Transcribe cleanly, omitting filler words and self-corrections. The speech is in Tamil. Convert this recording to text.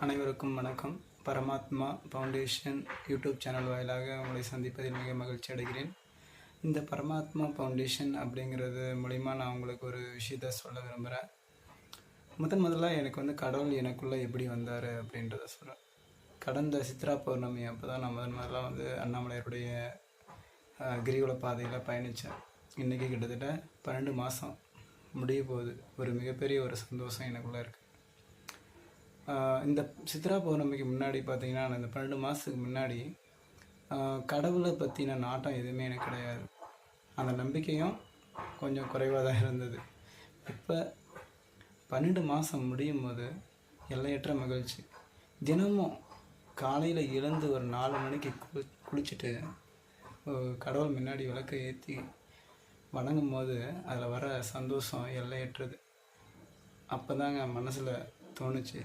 அனைவருக்கும் வணக்கம். பரமாத்மா ஃபவுண்டேஷன் யூடியூப் சேனல் வாயிலாக உங்களை சந்திப்பதில் மிக மகிழ்ச்சி அடைகிறேன். இந்த பரமாத்மா ஃபவுண்டேஷன் அப்படிங்கிறது மூலிமா நான் உங்களுக்கு ஒரு விஷயத்த சொல்ல விரும்புகிறேன். முதல்ல எனக்கு கடவுள் எனக்குள்ளே எப்படி வந்தார் அப்படின்றத சொல்கிறேன். கடந்த சித்ரா பௌர்ணமி அப்போ தான் நான் முதல்ல அண்ணாமலையருடைய கிரிவல பாதையில் பயணித்தேன். இன்றைக்கி கிட்டத்தட்ட 12 மாதம் முடிய போகுது. ஒரு மிகப்பெரிய ஒரு சந்தோஷம் எனக்குள்ளே இருக்குது. இந்த சித்ரா பௌர்ணமிக்கு முன்னாடி பார்த்திங்கன்னா, நான் இந்த 12 மாதத்துக்கு முன்னாடி கடவுளை பற்றின நாட்டம் எதுவுமே எனக்கு கிடையாது. அந்த நம்பிக்கையும் கொஞ்சம் குறைவாக தான் இருந்தது. இப்போ 12 மாதம் முடியும் போது எல்லையற்ற மகிழ்ச்சி. தினமும் காலையில் எழுந்து ஒரு 4 மணிக்கு குளிச்சுட்டு கடவுள் முன்னாடி விளக்கை ஏற்றி வணங்கும் போது அதில் வர சந்தோஷம் எல்லையற்றது. அப்போ தாங்க மனசில் தோணுச்சு,